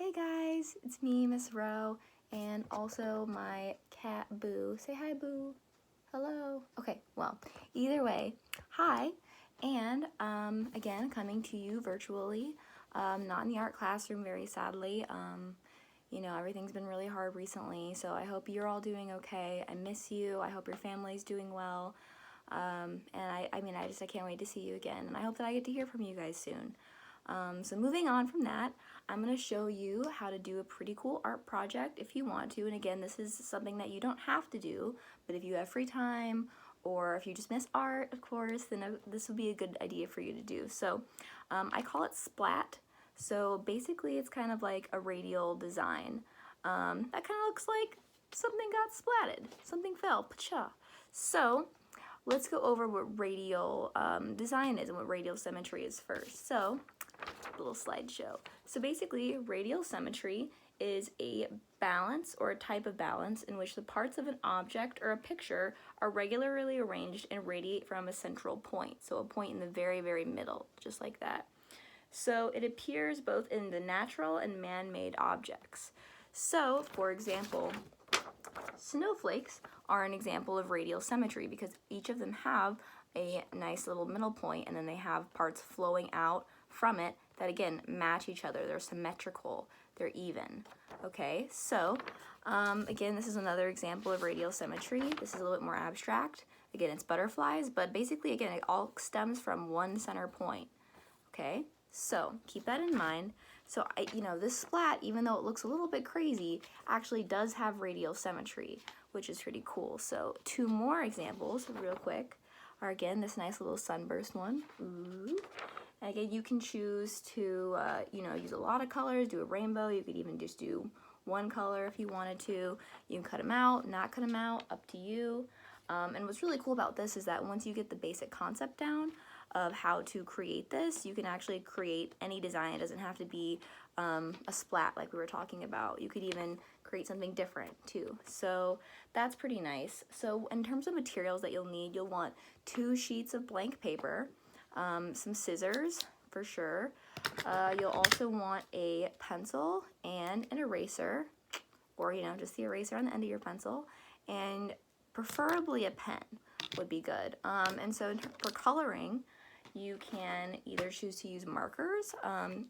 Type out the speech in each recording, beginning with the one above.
Hey guys, it's me, Miss Rowe, and also my cat Boo. Say hi, Boo. Hello. Okay, well, either way, hi, and again, coming to you virtually, not in the art classroom, very sadly. You know, everything's been really hard recently, so I hope you're all doing okay. I miss you. I hope your family's doing well. And I can't wait to see you again, and I hope that I get to hear from you guys soon. So moving on from that, I'm going to show you how to do a pretty cool art project if you want to. And again, this is something that you don't have to do, but if you have free time or if you just miss art, of course, then this would be a good idea for you to do. So I call it Splat. So basically it's kind of like a radial design. That kind of looks like something got splatted, something fell, pa-cha. So let's go over what radial design is and what radial symmetry is first. So little slideshow. So basically, radial symmetry is a balance or a type of balance in which the parts of an object or a picture are regularly arranged and radiate from a central point. So a point in the very, very middle, just like that. So it appears both in the natural and man-made objects. So, for example, snowflakes are an example of radial symmetry because each of them have a nice little middle point and then they have parts flowing out from it that again match each other. They're symmetrical, they're even. Okay, so again, this is another example of radial symmetry. This is a little bit more abstract. Again, it's butterflies, but basically again it all stems from one center point. Okay, so keep that in mind. So this splat, even though it looks a little bit crazy, actually does have radial symmetry, which is pretty cool. So two more examples real quick are again this nice little sunburst one. Ooh. And again, you can choose to use a lot of colors, do a rainbow. You could even just do one color if you wanted to. You can cut them out, not cut them out, up to you. And what's really cool about this is that once you get the basic concept down of how to create this, you can actually create any design. It doesn't have to be a splat like we were talking about. You could even create something different too. So that's pretty nice. So in terms of materials that you'll need, you'll want 2 sheets of blank paper, some scissors for sure. You'll also want a pencil and an eraser, or just the eraser on the end of your pencil, and preferably a pen would be good. And so for coloring, you can either choose to use markers.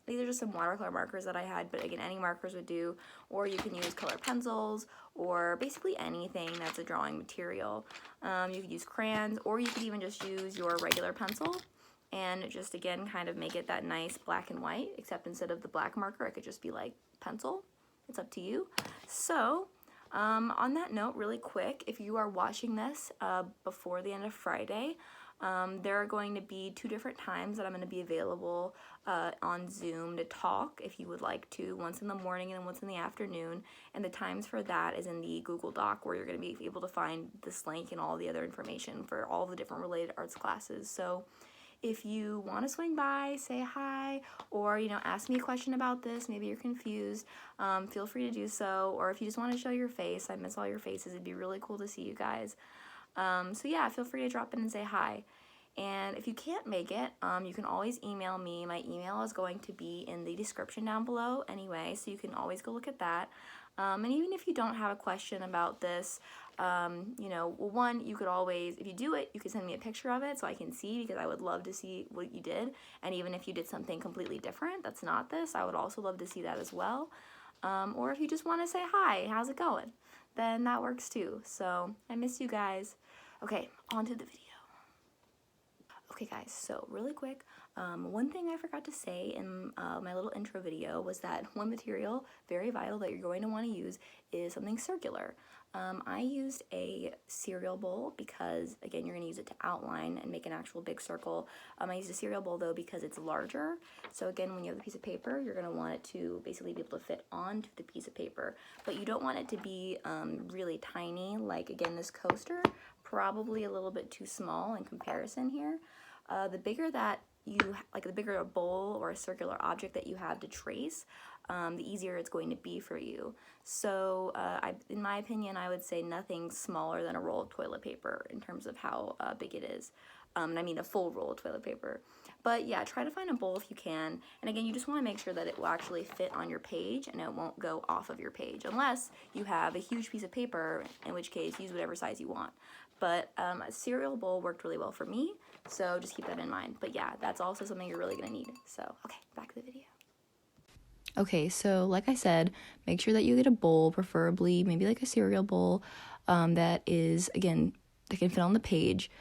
These are just some watercolor markers that I had, but again, any markers would do, or you can use colored pencils, or basically anything that's a drawing material. You could use crayons, or you could even just use your regular pencil and just again kind of make it that nice black and white, except instead of the black marker, it could just be like pencil. It's up to you. So on that note, really quick, if you are watching this before the end of Friday, there are going to be 2 different times that I'm going to be available on Zoom to talk if you would like to, once in the morning and once in the afternoon, and the times for that is in the Google Doc where you're going to be able to find this link and all the other information for all the different related arts classes. So if you want to swing by, say hi, or ask me a question about this, maybe you're confused, feel free to do so. Or if you just want to show your face, I miss all your faces, it'd be really cool to see you guys. So yeah, feel free to drop in and say hi. And if you can't make it, you can always email me. My email is going to be in the description down below anyway, so you can always go look at that. And even if you don't have a question about this, one, you could always, if you do it, you can send me a picture of it so I can see, because I would love to see what you did. And even if you did something completely different that's not this, I would also love to see that as well. Or if you just want to say hi, how's it going, then that works too. So I miss you guys. Okay, on to the video. Okay guys, so really quick, one thing I forgot to say in my little intro video was that one material, very vital, that you're going to want to use is something circular. I used a cereal bowl because, again, you're going to use it to outline and make an actual big circle. I used a cereal bowl though because it's larger. So again, when you have a piece of paper, you're going to want it to basically be able to fit onto the piece of paper. But you don't want it to be really tiny, like again this coaster, probably a little bit too small in comparison here. The bigger that the bigger a bowl or a circular object that you have to trace, the easier it's going to be for you. So in my opinion, I would say nothing smaller than a roll of toilet paper in terms of how big it is. And I mean a full roll of toilet paper. But yeah, try to find a bowl if you can. And again, you just want to make sure that it will actually fit on your page and it won't go off of your page, unless you have a huge piece of paper, in which case use whatever size you want. But a cereal bowl worked really well for me, so just keep that in mind. But yeah, that's also something you're really going to need. So, okay, back to the video. Okay, so like I said, make sure that you get a bowl, preferably maybe like a cereal bowl that is, again, that can fit on the page.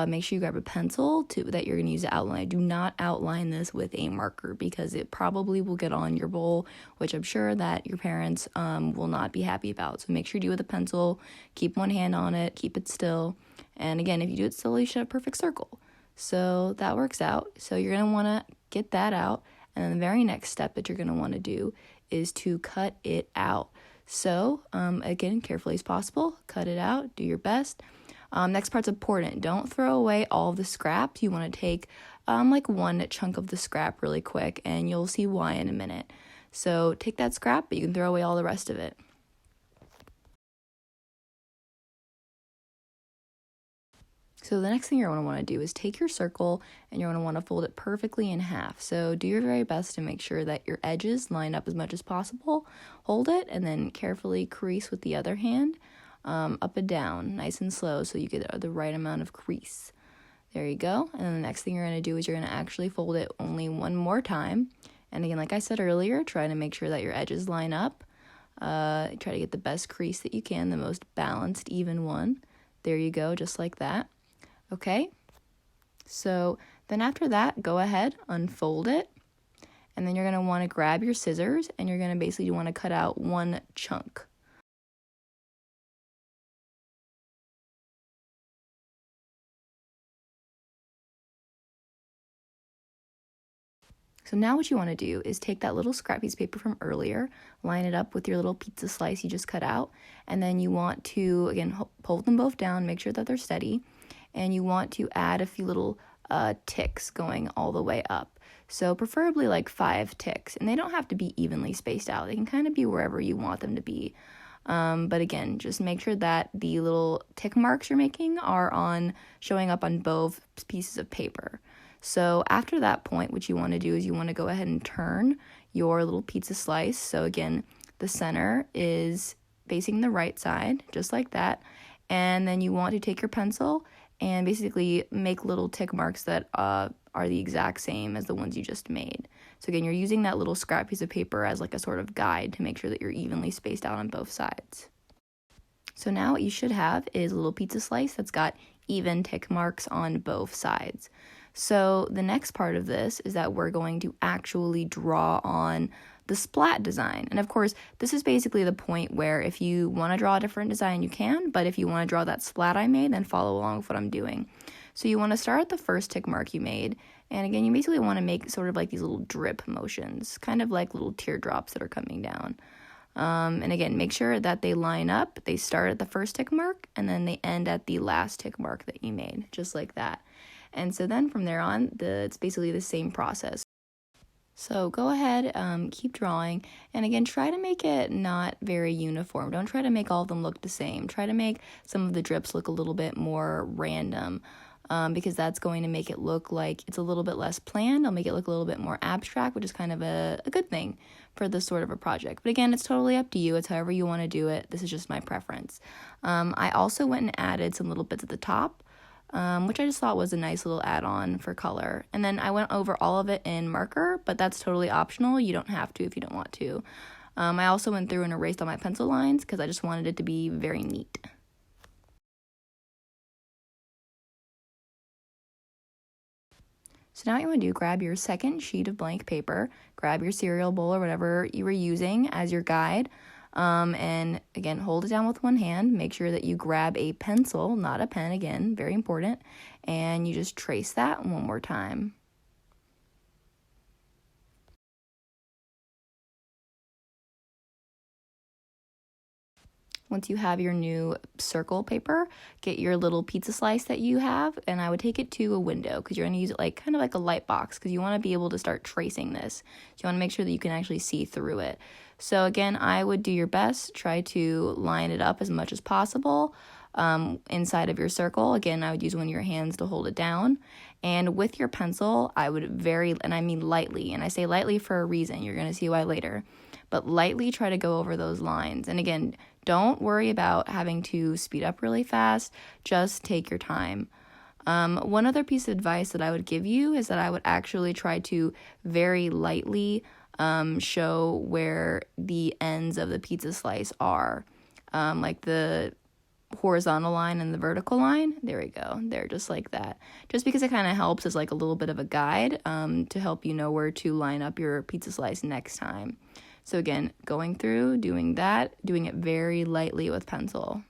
Make sure you grab a pencil that you're going to use to outline. Do not outline this with a marker because it probably will get on your bowl, which I'm sure that your parents will not be happy about. So make sure you do it with a pencil. Keep one hand on it. Keep it still. And again, if you do it still, you should have a perfect circle. So that works out. So you're going to want to get that out. And then the very next step that you're going to want to do is to cut it out. So again, carefully as possible, cut it out. Do your best. Next part's important. Don't throw away all of the scraps. You want to take like one chunk of the scrap really quick, and you'll see why in a minute. So take that scrap, but you can throw away all the rest of it. So the next thing you're going to want to do is take your circle and you're going to want to fold it perfectly in half. So do your very best to make sure that your edges line up as much as possible. Hold it and then carefully crease with the other hand. Up and down, nice and slow, so you get the right amount of crease. There you go. And then the next thing you're going to do is you're going to actually fold it only one more time. And again, like I said earlier, try to make sure that your edges line up. Try to get the best crease that you can, the most balanced, even one. There you go, just like that. Okay? So then after that, go ahead, unfold it. And then you're going to want to grab your scissors and you're going to basically want to cut out one chunk. So now what you want to do is take that little scrap piece of paper from earlier, line it up with your little pizza slice you just cut out, and then you want to, again, hold them both down, make sure that they're steady, and you want to add a few little ticks going all the way up. So preferably like 5 ticks, and they don't have to be evenly spaced out. They can kind of be wherever you want them to be. But again, just make sure that the little tick marks you're making are showing up on both pieces of paper. So after that point, what you want to do is you want to go ahead and turn your little pizza slice. So again, the center is facing the right side, just like that. And then you want to take your pencil and basically make little tick marks that are the exact same as the ones you just made. So again, you're using that little scrap piece of paper as like a sort of guide to make sure that you're evenly spaced out on both sides. So now what you should have is a little pizza slice that's got even tick marks on both sides. So the next part of this is that we're going to actually draw on the splat design. And of course, this is basically the point where if you want to draw a different design, you can, but if you want to draw that splat I made, then follow along with what I'm doing. So you want to start at the first tick mark you made, and again, you basically want to make sort of like these little drip motions, kind of like little teardrops that are coming down. And again, make sure that they line up. They start at the first tick mark, and then they end at the last tick mark that you made, just like that. And so then from there on, it's basically the same process. So go ahead, keep drawing, and again, try to make it not very uniform. Don't try to make all of them look the same. Try to make some of the drips look a little bit more random, because that's going to make it look like it's a little bit less planned. It'll make it look a little bit more abstract, which is kind of a good thing for this sort of a project. But again, it's totally up to you. It's however you want to do it. This is just my preference. I also went and added some little bits at the top, which I just thought was a nice little add-on for color. And then I went over all of it in marker, but that's totally optional. You don't have to if you don't want to. I also went through and erased all my pencil lines because I just wanted it to be very neat. So now what you want to do, grab your second sheet of blank paper, grab your cereal bowl or whatever you were using as your guide, and again, hold it down with one hand. Make sure that you grab a pencil, not a pen, again, very important, and you just trace that one more time. Once you have your new circle paper, get your little pizza slice that you have, and I would take it to a window because you're going to use it like kind of like a light box because you want to be able to start tracing this. So you want to make sure that you can actually see through it. So again, I would do your best, try to line it up as much as possible. inside of your circle. Again, I would use one of your hands to hold it down. And with your pencil, I would and I mean lightly, and I say lightly for a reason, you're going to see why later, but lightly try to go over those lines. And again, don't worry about having to speed up really fast, just take your time. One other piece of advice that I would give you is that I would actually try to very lightly show where the ends of the pizza slice are, like the horizontal line and the vertical line. There we go. They're just like that. Just because it kind of helps as like a little bit of a guide to help you know where to line up your pizza slice next time. So again, going through, doing that, doing it very lightly with pencil.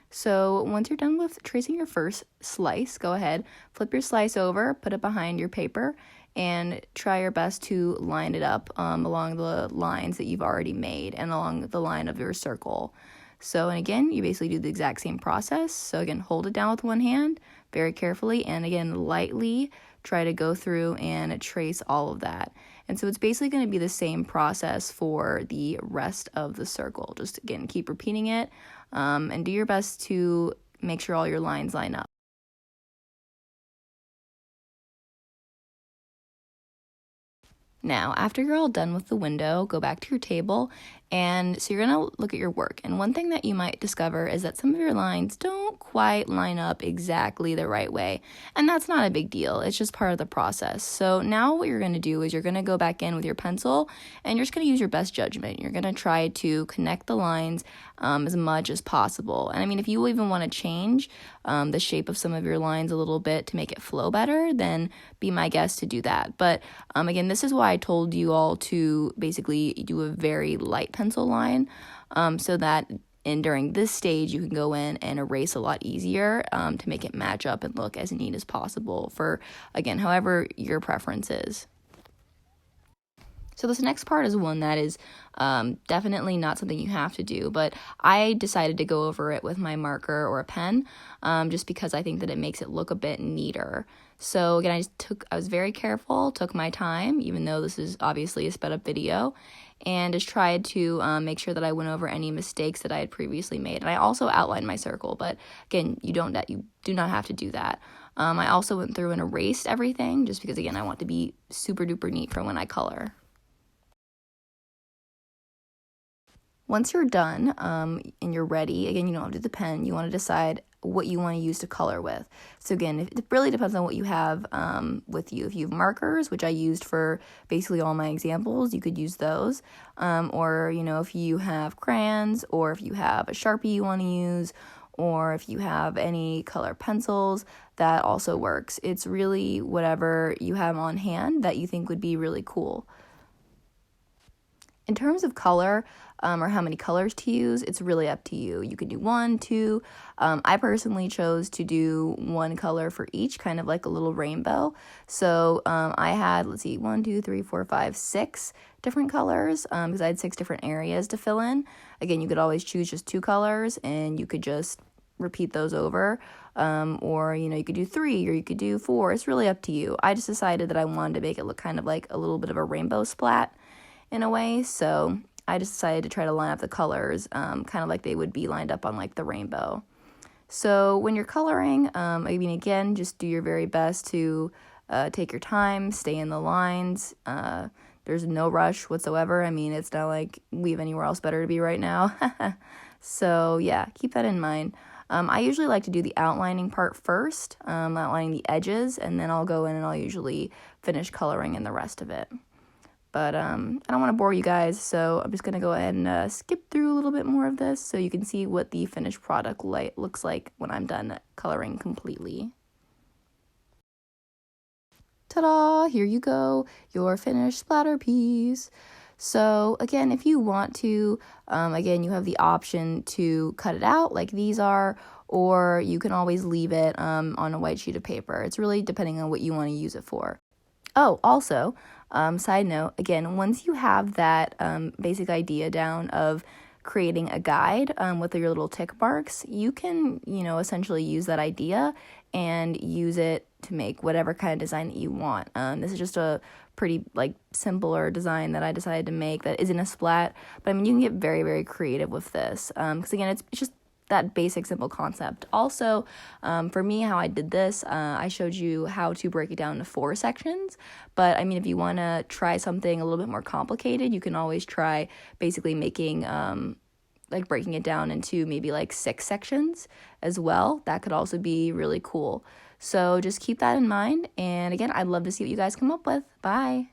So once you're done with tracing your first slice, go ahead, flip your slice over, put it behind your paper, and try your best to line it up along the lines that you've already made and along the line of your circle. So, and again, you basically do the exact same process. So again, hold it down with one hand very carefully, and again, lightly try to go through and trace all of that. And so it's basically going to be the same process for the rest of the circle. Just again, keep repeating it and do your best to make sure all your lines line up. Now, after you're all done with the window, go back to your table, and so you're going to look at your work. And one thing that you might discover is that some of your lines don't quite line up exactly the right way. And that's not a big deal. It's just part of the process. So now what you're going to do is you're going to go back in with your pencil, and you're just going to use your best judgment. You're going to try to connect the lines as much as possible. And I mean, if you even want to change the shape of some of your lines a little bit to make it flow better, then be my guest to do that. But again, this is why I told you all to basically do a very light pencil line so that during this stage you can go in and erase a lot easier to make it match up and look as neat as possible for, again, however your preference is. So this next part is one that is definitely not something you have to do, but I decided to go over it with my marker or a pen just because I think that it makes it look a bit neater. So again, I was very careful, took my time, even though this is obviously a sped up video, and just tried to make sure that I went over any mistakes that I had previously made. And I also outlined my circle, but again, you do not have to do that. I also went through and erased everything just because, again, I want to be super duper neat for when I color. Once you're done and you're ready, again, you don't have to do the pen. You want to decide what you want to use to color with. So again, it really depends on what you have with you. If you have markers, which I used for basically all my examples, you could use those. Or, if you have crayons, or if you have a Sharpie you want to use, or if you have any color pencils, that also works. It's really whatever you have on hand that you think would be really cool. In terms of color, or how many colors to use, it's really up to you. You could do 1, 2. I personally chose to do one color for each, kind of like a little rainbow. So I had, 1, 2, 3, 4, 5, 6 different colors because I had 6 different areas to fill in. Again, you could always choose just 2 colors and you could just repeat those over. Or, you could do 3 or you could do 4. It's really up to you. I just decided that I wanted to make it look kind of like a little bit of a rainbow splat in a way. So I just decided to try to line up the colors kind of like they would be lined up on like the rainbow. So when you're coloring, again, just do your very best to take your time, stay in the lines. There's no rush whatsoever. I mean, it's not like we have anywhere else better to be right now. So yeah, keep that in mind. I usually like to do the outlining part first, outlining the edges, and then I'll go in and I'll usually finish coloring in the rest of it. But I don't want to bore you guys, so I'm just going to go ahead and skip through a little bit more of this so you can see what the finished product looks like when I'm done coloring completely. Ta-da! Here you go, your finished splatter piece. So again, if you want to, again, you have the option to cut it out like these are, or you can always leave it on a white sheet of paper. It's really depending on what you want to use it for. Oh, also, side note, again, once you have that basic idea down of creating a guide with your little tick marks, you can, essentially use that idea and use it to make whatever kind of design that you want. This is just a pretty like simpler design that I decided to make that isn't a splat, but I mean, you can get very, very creative with this, because again, it's just that basic simple concept. Also, for me, how I did this, I showed you how to break it down into 4 sections, but I mean, if you want to try something a little bit more complicated, you can always try basically making like breaking it down into maybe like 6 sections as well. That could also be really cool. So just keep that in mind, and again, I'd love to see what you guys come up with. Bye.